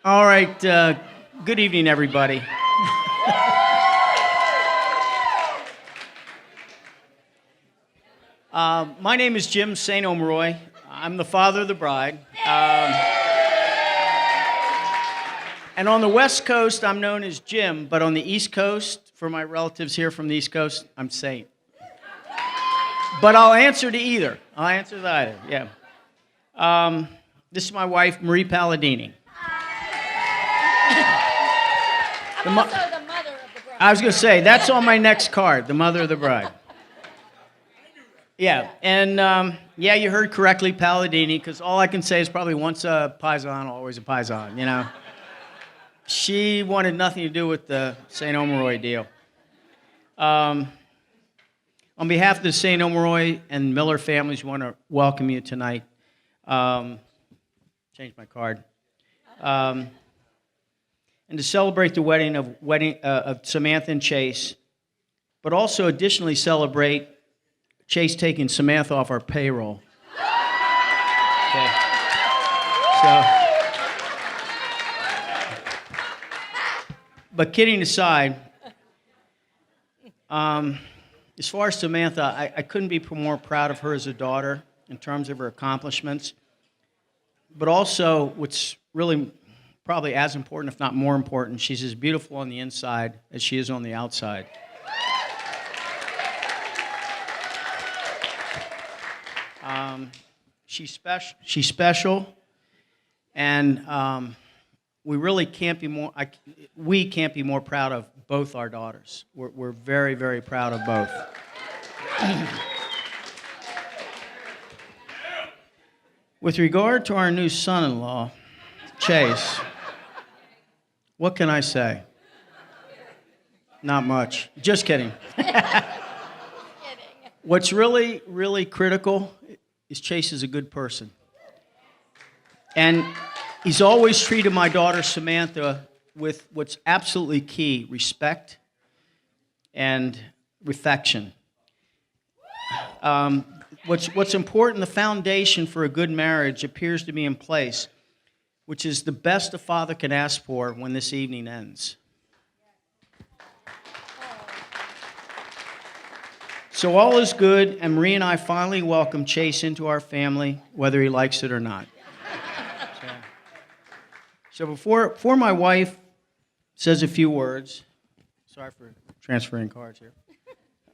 All right, good evening, everybody. My name is Jim St. Omeroy. I'm the father of the bride. And on the West Coast, I'm known as Jim, but on the East Coast, for my relatives here from the East Coast, I'm Saint. But I'll answer to either. I'll answer to either, yeah. This is my wife, Marie Palladini. I'm also the mother of the bride. I was going to say, that's on my next card, the mother of the bride. Yeah, and yeah, you heard correctly, Palladini, because all I can say is probably once a Paisan, always a Paisan, you know. She wanted nothing to do with the St. Omeroy deal. On behalf of the St. Omeroy and Miller families, we want to welcome you tonight. Change my card. And to celebrate the wedding of Samantha and Chase, but also additionally celebrate Chase taking Samantha off our payroll. Okay. But kidding aside, as far as Samantha, I couldn't be more proud of her as a daughter in terms of her accomplishments. But also, what's really probably as important, if not more important, she's as beautiful on the inside as she is on the outside. She's special, and we really can't be more. We can't be more proud of both our daughters. We're very, very proud of both. With regard to our new son-in-law, Chase, what can I say? Not much. Just kidding. What's really, really critical is Chase is a good person. And he's always treated my daughter Samantha with what's absolutely key, respect and affection. What's important, the foundation for a good marriage appears to be in place, which is the best a father can ask for when this evening ends. So all is good, and Marie and I finally welcome Chase into our family, whether he likes it or not. So before my wife says a few words, sorry for transferring cards here.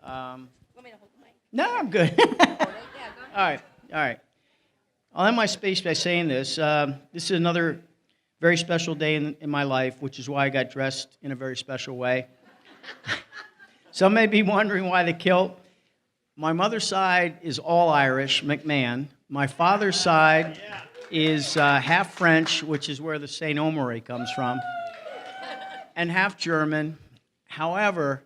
Want me to hold the mic? No, I'm good. Yeah, go ahead. All right. I'll end my space by saying this. This is another very special day in my life, which is why I got dressed in a very special way. Some may be wondering why the kilt. My mother's side is all Irish, McMahon. My father's side is half French, which is where the St. Omeroy comes from, and half German. However,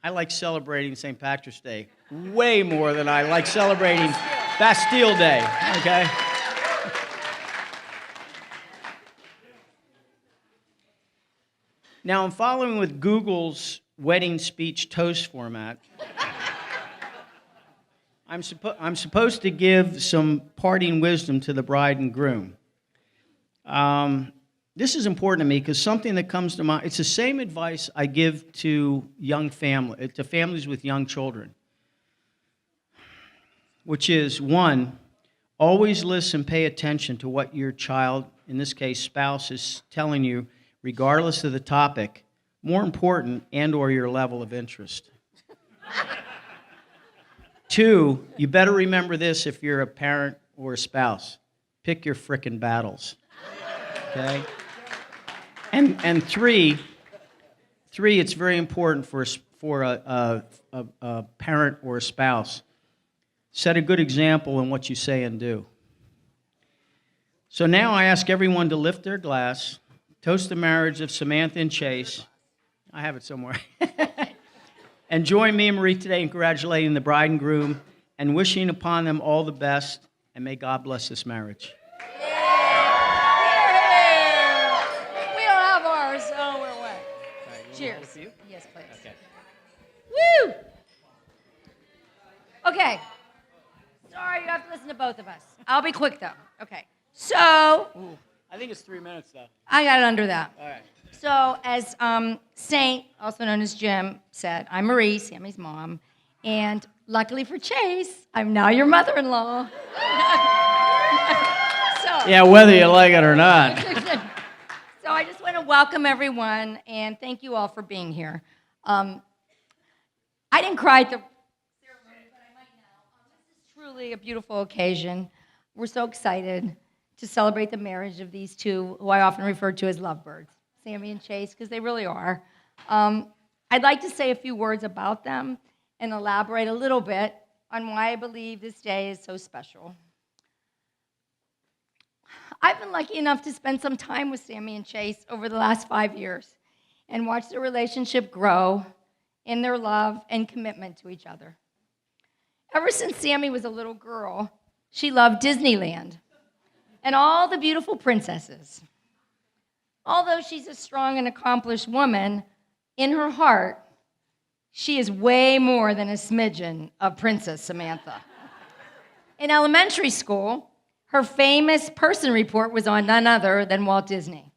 I like celebrating St. Patrick's Day way more than I like celebrating Bastille Day, okay? Now, I'm following with Google's wedding speech toast format. I'm supposed to give some parting wisdom to the bride and groom. This is important to me because something that comes to mind, it's the same advice I give to to families with young children, which is, one, always listen, pay attention to what your child, in this case spouse, is telling you, regardless of the topic, more important, and or your level of interest. Two, you better remember this if you're a parent or a spouse. Pick your frickin' battles, okay? And three, it's very important for a parent or a spouse. Set a good example in what you say and do. So now I ask everyone to lift their glass, toast the marriage of Samantha and Chase. I have it somewhere. And join me and Marie today in congratulating the bride and groom and wishing upon them all the best, and may God bless this marriage. We don't have ours, so we're wet. Cheers. Yes, please. Okay. Woo! Okay. Sorry, you have to listen to both of us. I'll be quick, though. Okay. So, I think it's 3 minutes, though. I got it under that. All right. So, as Saint, also known as Jim, said, I'm Marie, Sammy's mom, and luckily for Chase, I'm now your mother-in-law. Yeah, whether you like it or not. So I just want to welcome everyone and thank you all for being here. I didn't cry at the ceremony, but I might now. This is truly a beautiful occasion. We're so excited to celebrate the marriage of these two, who I often refer to as lovebirds, Sammy and Chase, because they really are. I'd like to say a few words about them and elaborate a little bit on why I believe this day is so special. I've been lucky enough to spend some time with Sammy and Chase over the last 5 years and watch their relationship grow in their love and commitment to each other. Ever since Sammy was a little girl, she loved Disneyland and all the beautiful princesses. Although she's a strong and accomplished woman, in her heart, she is way more than a smidgen of Princess Samantha. In elementary school, her famous person report was on none other than Walt Disney.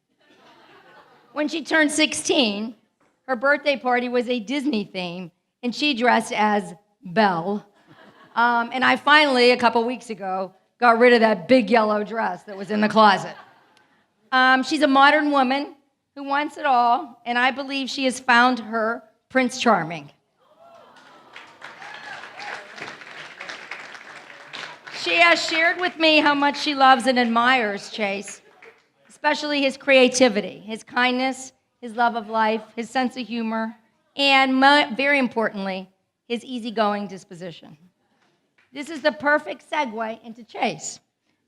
When she turned 16, her birthday party was a Disney theme, and she dressed as Belle. And I finally, a couple weeks ago, got rid of that big yellow dress that was in the closet. She's a modern woman who wants it all, and I believe she has found her Prince Charming. She has shared with me how much she loves and admires Chase, especially his creativity, his kindness, his love of life, his sense of humor, and very importantly, his easygoing disposition. This is the perfect segue into Chase,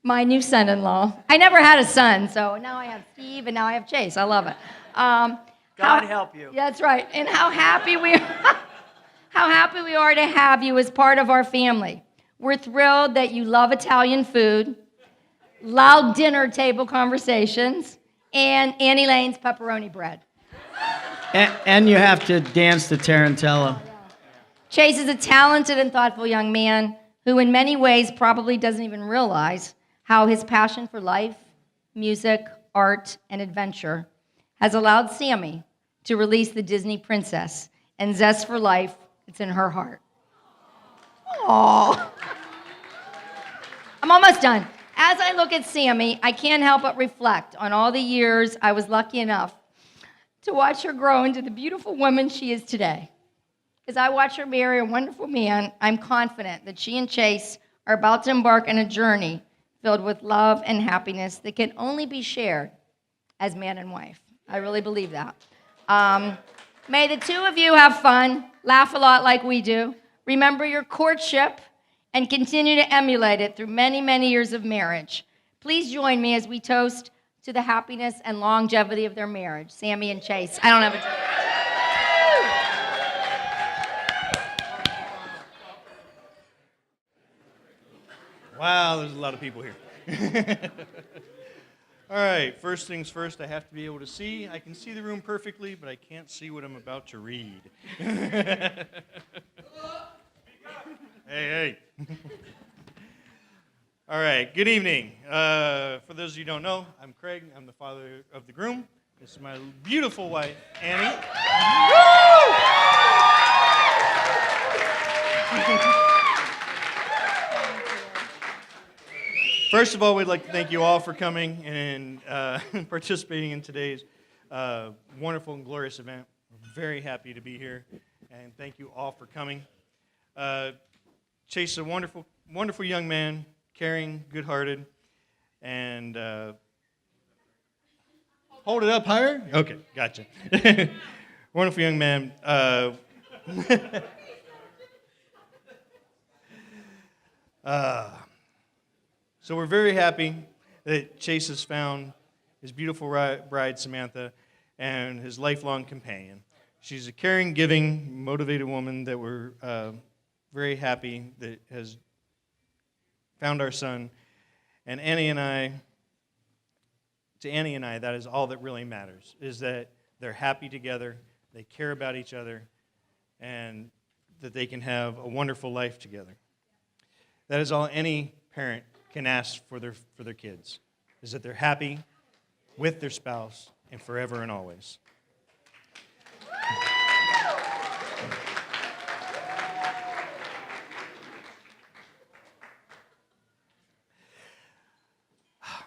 my new son-in-law. I never had a son, so now I have Steve and now I have Chase. I love it. God help you. That's right. And how happy we are to have you as part of our family. We're thrilled that you love Italian food, loud dinner table conversations, and Annie Lane's pepperoni bread. And you have to dance the Tarantella. Chase is a talented and thoughtful young man who in many ways probably doesn't even realize how his passion for life, music, art, and adventure has allowed Sammy to release the Disney princess and zest for life that's in her heart. Aww. I'm almost done. As I look at Sammy, I can't help but reflect on all the years I was lucky enough to watch her grow into the beautiful woman she is today. As I watch her marry a wonderful man, I'm confident that she and Chase are about to embark on a journey filled with love and happiness that can only be shared as man and wife. I really believe that. May the two of you have fun, laugh a lot like we do, remember your courtship, and continue to emulate it through many, many years of marriage. Please join me as we toast to the happiness and longevity of their marriage. Sammy and Chase. I don't have a... Wow, there's a lot of people here. All right, first things first, I have to be able to see. I can see the room perfectly, but I can't see what I'm about to read. Hey. All right, good evening. For those of you who don't know, I'm Craig. I'm the father of the groom. This is my beautiful wife, Annie. First of all, we'd like to thank you all for coming and participating in today's wonderful and glorious event. We're very happy to be here, and thank you all for coming. Chase is a wonderful, wonderful young man, caring, good-hearted, and hold it up higher? Okay, gotcha. Wonderful young man. So we're very happy that Chase has found his beautiful bride, Samantha, and his lifelong companion. She's a caring, giving, motivated woman that we're very happy that has found our son. And Annie and I, that is all that really matters, is that they're happy together, they care about each other, and that they can have a wonderful life together. That is all any parent can ask for their kids, is that they're happy, with their spouse, and forever and always.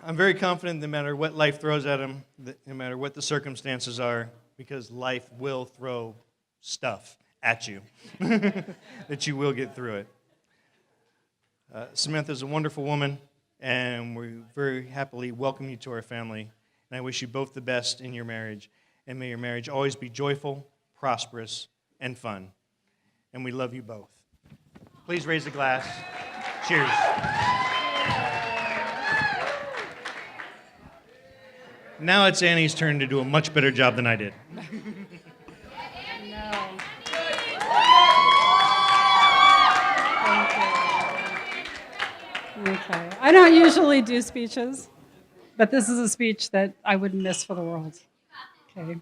I'm very confident no matter what life throws at them, no matter what the circumstances are, because life will throw stuff at you, that you will get through it. Samantha's a wonderful woman, and we very happily welcome you to our family. And I wish you both the best in your marriage. And may your marriage always be joyful, prosperous, and fun. And we love you both. Please raise a glass. Cheers. Now it's Annie's turn to do a much better job than I did. Okay. I don't usually do speeches, but this is a speech that I wouldn't miss for the world. Okay.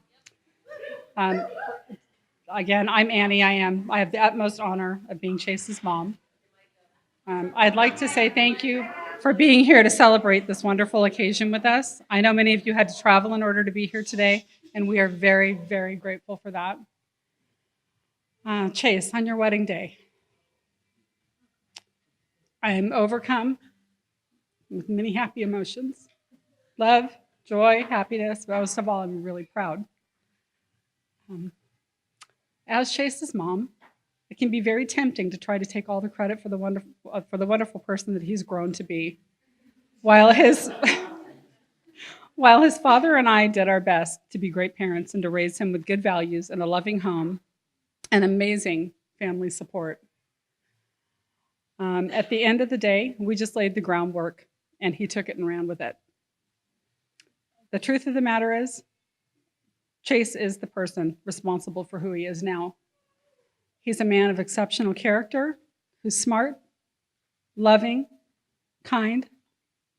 Again, I'm Annie. I have the utmost honor of being Chase's mom. I'd like to say thank you for being here to celebrate this wonderful occasion with us. I know many of you had to travel in order to be here today, and we are very, very grateful for that. Chase, on your wedding day, I am overcome with many happy emotions. Love, joy, happiness, but most of all, I'm really proud. As Chase's mom, it can be very tempting to try to take all the credit for the wonderful person that he's grown to be, while his father and I did our best to be great parents and to raise him with good values and a loving home and amazing family support. At the end of the day, we just laid the groundwork, and he took it and ran with it. The truth of the matter is, Chase is the person responsible for who he is now. He's a man of exceptional character, who's smart, loving, kind,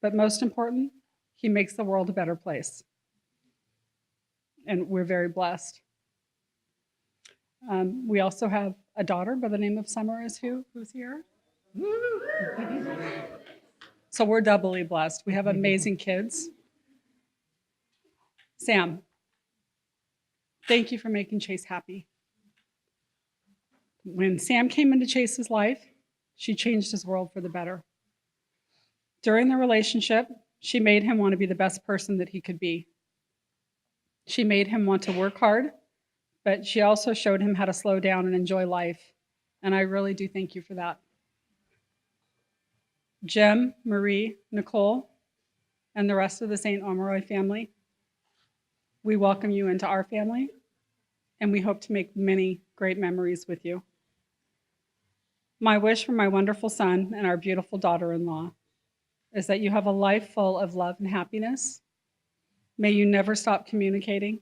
but most important, he makes the world a better place. And we're very blessed. We also have a daughter by the name of Summer, who's here. So we're doubly blessed. We have amazing kids. Sam, thank you for making Chase happy. When Sam came into Chase's life, she changed his world for the better. During the relationship, she made him want to be the best person that he could be. She made him want to work hard, but she also showed him how to slow down and enjoy life. And I really do thank you for that. Jim, Marie, Nicole, and the rest of the St. Omeroy family, we welcome you into our family, and we hope to make many great memories with you. My wish for my wonderful son and our beautiful daughter-in-law is that you have a life full of love and happiness. May you never stop communicating.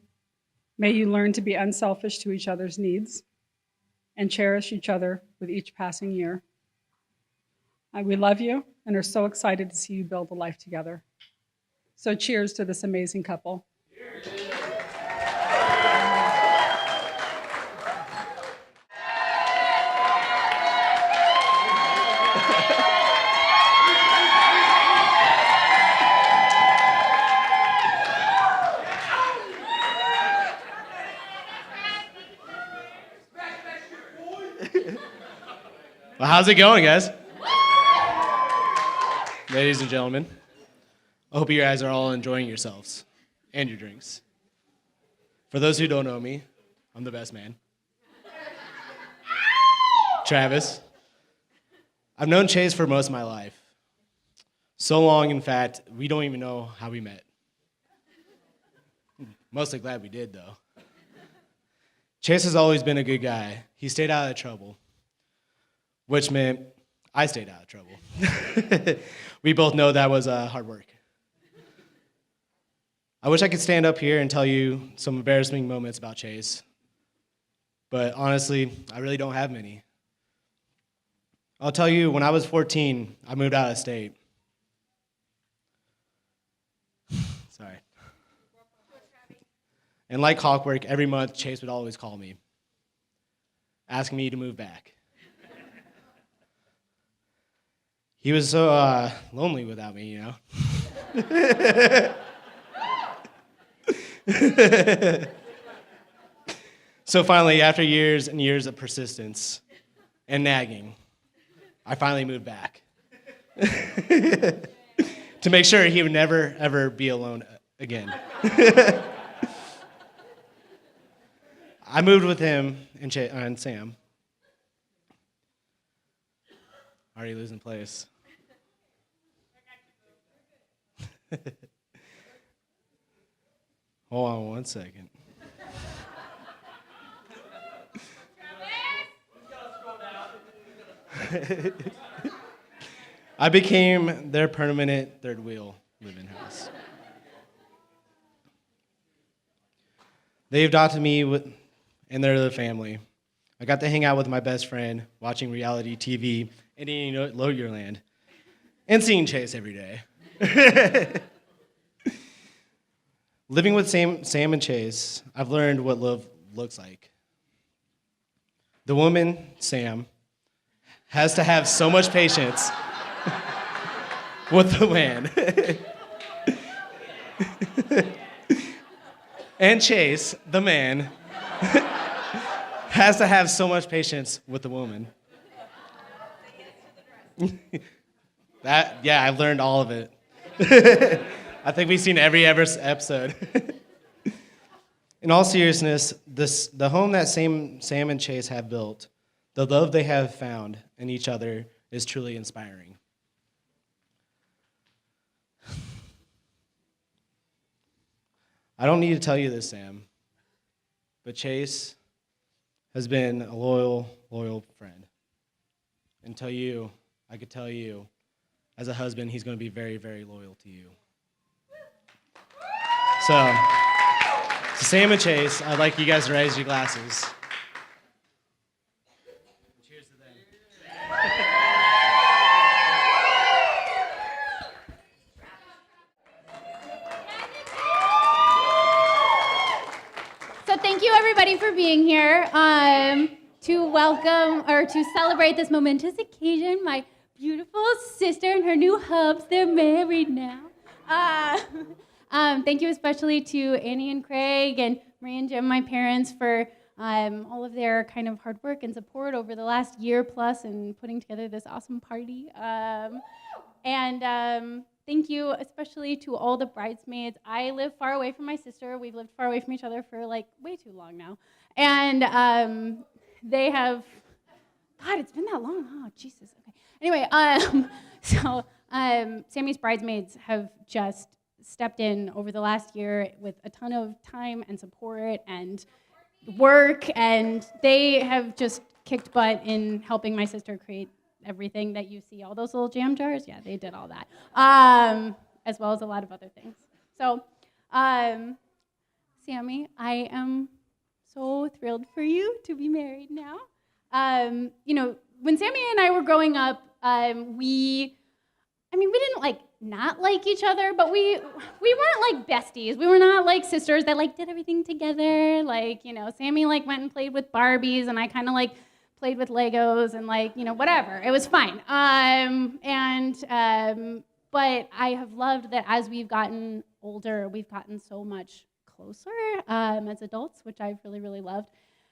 May you learn to be unselfish to each other's needs and cherish each other with each passing year. We love you and are so excited to see you build a life together. So cheers to this amazing couple. Well, how's it going, guys? Ladies and gentlemen, I hope you guys are all enjoying yourselves and your drinks. For those who don't know me, I'm the best man. Travis. I've known Chase for most of my life. So long, in fact, we don't even know how we met. Mostly glad we did, though. Chase has always been a good guy. He stayed out of trouble, which meant I stayed out of trouble. We both know that was hard work. I wish I could stand up here and tell you some embarrassing moments about Chase, but honestly, I really don't have many. I'll tell you, when I was 14, I moved out of state. Sorry. And like clockwork, every month, Chase would always call me, asking me to move back. He was so lonely without me, you know. So finally, after years and years of persistence and nagging, I finally moved back to make sure he would never, ever be alone again. I moved with him and Sam. Already losing place. Hold on one second. I became their permanent third wheel living house. They adopted me and they're the family. I got to hang out with my best friend, watching reality TV and eating Loadyourland, and seeing Chase every day. Living with Sam and Chase, I've learned what love looks like. The woman, Sam, has to have so much patience with the man. And Chase, the man, has to have so much patience with the woman. I've learned all of it. I think we've seen every episode. In all seriousness, the home that Sam and Chase have built, the love they have found in each other is truly inspiring. I don't need to tell you this, Sam, but Chase has been a loyal friend. And I could tell you, as a husband, he's going to be very, very loyal to you. So Sam and Chase, I'd like you guys to raise your glasses. Cheers to them. So thank you everybody for being here to welcome or to celebrate this momentous occasion. My beautiful sister and her new hubs, they're married now. Thank you especially to Annie and Craig and Marie and Jim, my parents, for all of their kind of hard work and support over the last year plus in putting together this awesome party. Thank you especially to all the bridesmaids. I live far away from my sister. We've lived far away from each other for like way too long now. And they have, God, it's been that long. Oh, Jesus. Okay. Anyway, Sammy's bridesmaids have just stepped in over the last year with a ton of time and support and work, and they have just kicked butt in helping my sister create everything that you see, all those little jam jars. Yeah, they did all that, as well as a lot of other things. So, Sammy, I am so thrilled for you to be married now. When Sammy and I were growing up, we didn't like not like each other, but we weren't like besties. We were not like sisters that like did everything together. Like, Sammy like went and played with Barbies, and I kind of like played with Legos and like, whatever. It was fine. But I have loved that as we've gotten older, we've gotten so much closer as adults, which I've really, really loved.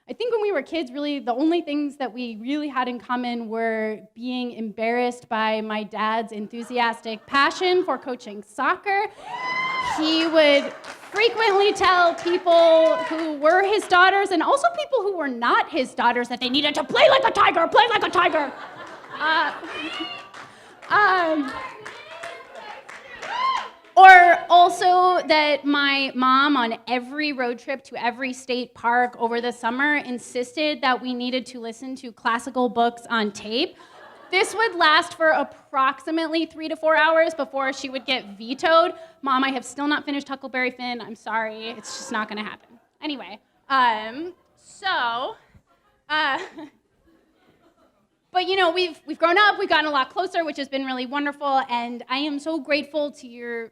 I think when we were kids, really, the only things that we really had in common were being embarrassed by my dad's enthusiastic passion for coaching soccer. He would frequently tell people who were his daughters, and also people who were not his daughters, that they needed to play like a tiger, play like a tiger. Or also that my mom, on every road trip to every state park over the summer, insisted that we needed to listen to classical books on tape. This would last for approximately 3 to 4 hours before she would get vetoed. Mom, I have still not finished Huckleberry Finn. I'm sorry. It's just not going to happen. Anyway, but we've grown up. We've gotten a lot closer, which has been really wonderful. And I am so grateful to your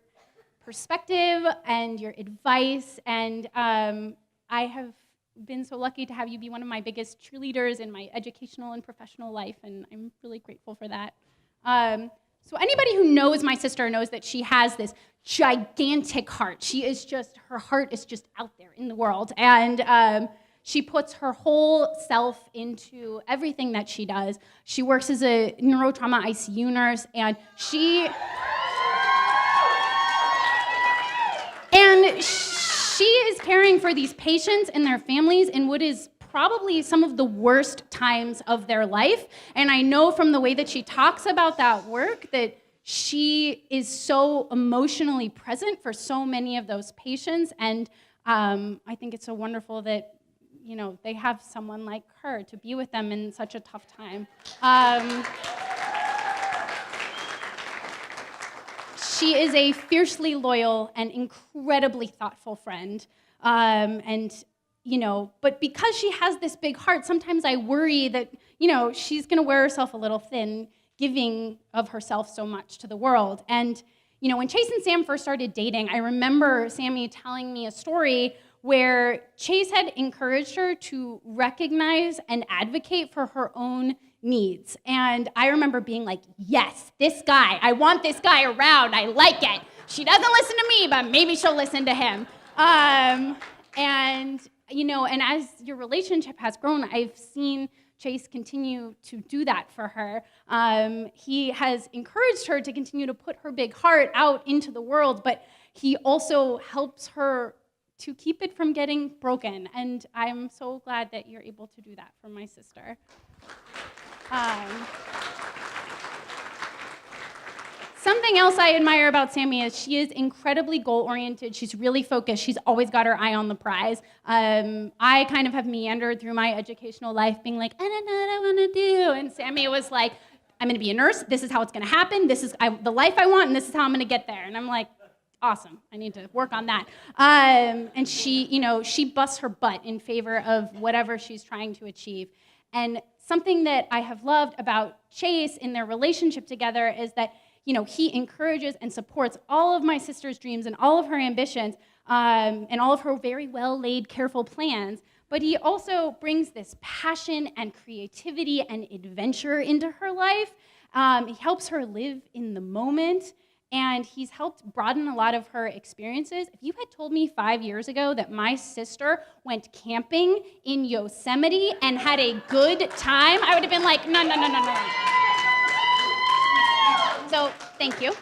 perspective and your advice. And I have been so lucky to have you be one of my biggest cheerleaders in my educational and professional life, and I'm really grateful for that. So anybody who knows my sister knows that she has this gigantic heart. Her heart is just out there in the world. And she puts her whole self into everything that she does. She works as a neurotrauma ICU nurse, and she is caring for these patients and their families in what is probably some of the worst times of their life. And I know from the way that she talks about that work that she is so emotionally present for so many of those patients. And I think it's so wonderful that, you know, they have someone like her to be with them in such a tough time. She is a fiercely loyal and incredibly thoughtful friend. But because she has this big heart, sometimes I worry that, she's gonna wear herself a little thin, giving of herself so much to the world. And, when Chase and Sam first started dating, I remember Sammy telling me a story where Chase had encouraged her to recognize and advocate for her own needs. And I remember being like, yes, this guy, I want this guy around, I like it. She doesn't listen to me, but maybe she'll listen to him. And as your relationship has grown, I've seen Chase continue to do that for her. He has encouraged her to continue to put her big heart out into the world, but he also helps her to keep it from getting broken. And I'm so glad that you're able to do that for my sister. Something else I admire about Sammy is she is incredibly goal-oriented. She's really focused. She's always got her eye on the prize. I kind of have meandered through my educational life being like, I don't know what I want to do. And Sammy was like, I'm going to be a nurse. This is how it's going to happen. This is the life I want, and this is how I'm going to get there. And I'm like, awesome. I need to work on that. And she busts her butt in favor of whatever she's trying to achieve. And something that I have loved about Chase in their relationship together is that he encourages and supports all of my sister's dreams and all of her ambitions and all of her very well-laid, careful plans. But he also brings this passion and creativity and adventure into her life. He helps her live in the moment, and he's helped broaden a lot of her experiences. If you had told me 5 years ago that my sister went camping in Yosemite and had a good time, I would have been like, no. So thank you.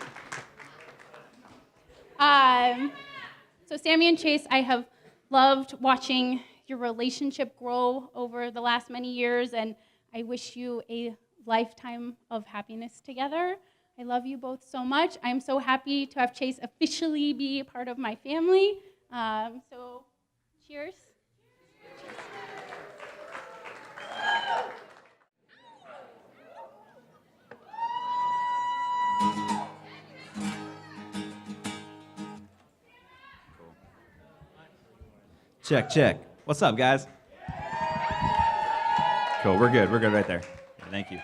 So Sammy and Chase, I have loved watching your relationship grow over the last many years, and I wish you a lifetime of happiness together. I love you both so much. I'm so happy to have Chase officially be a part of my family. So cheers. Check. What's up, guys? Cool, we're good right there. Thank you.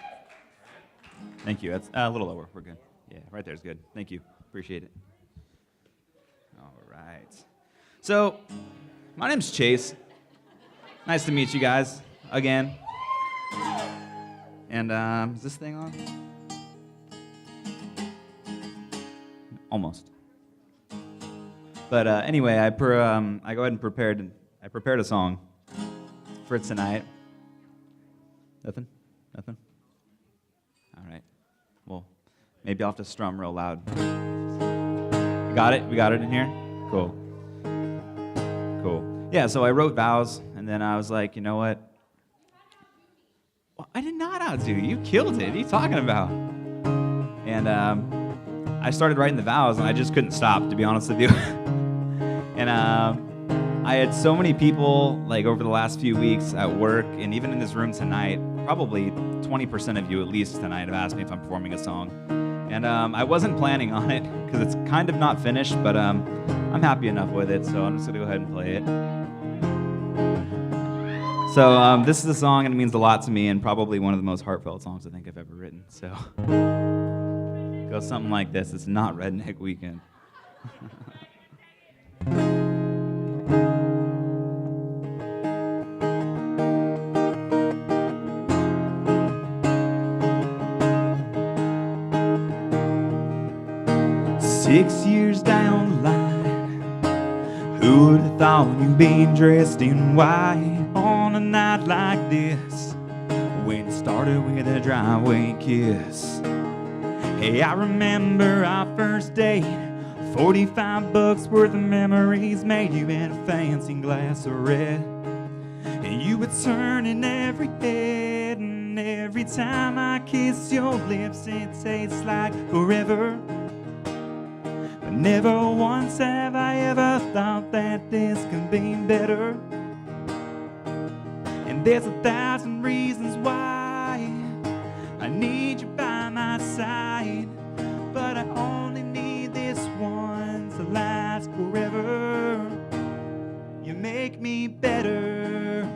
That's a little lower, we're good. Yeah, right there's good. Thank you, appreciate it. All right. So, my name's Chase. Nice to meet you guys again. And is this thing on? Almost. But anyway, I go ahead and prepared a song for tonight. Nothing? All right. Well, maybe I'll have to strum real loud. Got it? We got it in here? Cool. Yeah, so I wrote vows, and then I was like, you know what? Well, I did not outdo you. You killed it. What are you talking about? And I started writing the vows, and I just couldn't stop, to be honest with you. And I had so many people, like, over the last few weeks at work, and even in this room tonight, probably 20% of you at least tonight have asked me if I'm performing a song. And I wasn't planning on it, because it's kind of not finished, but I'm happy enough with it, so I'm just going to go ahead and play it. So this is a song, and it means a lot to me, and probably one of the most heartfelt songs I think I've ever written. So it goes something like this. It's not Redneck Weekend. 6 years down the line, who would have thought you'd be dressed in white on a night like this, when it started with a driveway kiss? Hey, I remember our first date, 45 bucks worth of memories made you in a fancy glass of red. And you were turning every head, and every time I kiss your lips it tastes like forever. But never once have I ever thought that this could be better. And there's 1,000 reasons why I need you by my side, but I only need this one to last forever. You make me better.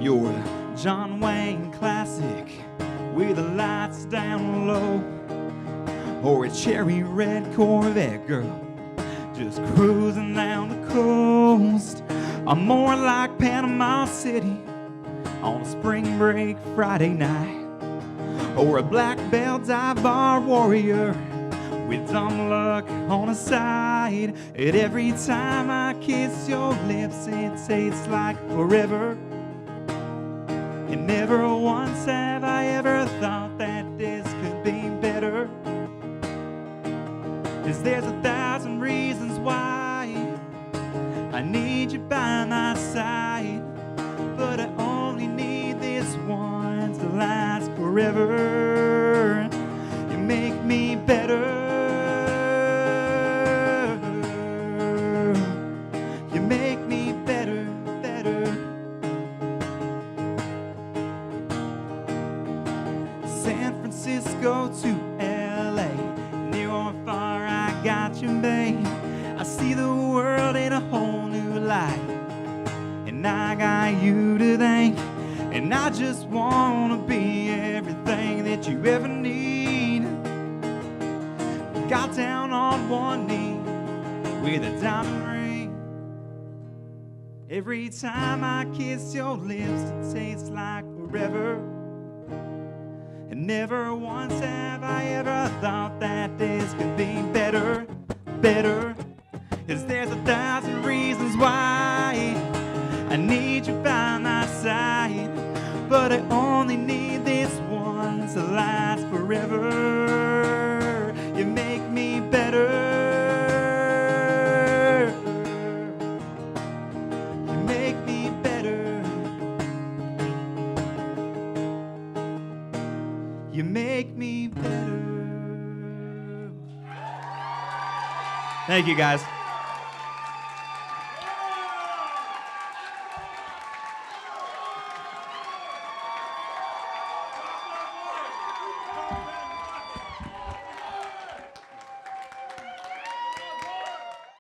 You're a John Wayne classic with the lights down low, or a cherry red Corvette girl just cruising down the coast. I'm more like Panama City on a spring break Friday night, or a black belt dive bar warrior with dumb luck on the side. And every time I kiss your lips it tastes like forever. And never once have I ever thought that this could be better. 'Cause there's 1,000 reasons why I need you by my side, but I only need this one to last forever. You make me better. You make me better, better. San Francisco to LA, near or far I got you, babe. I see the world in a whole new light, and I got you to thank. And I just wanna be everything that you ever need. Got down on one knee with a diamond ring. Every time I kiss your lips it tastes like forever. And never once have I ever thought that this could be better, better. 'Cause there's 1,000 reasons why I need you by my side, but I only need this one to last forever. You make me better. You make me better. You make me better. Thank you, guys.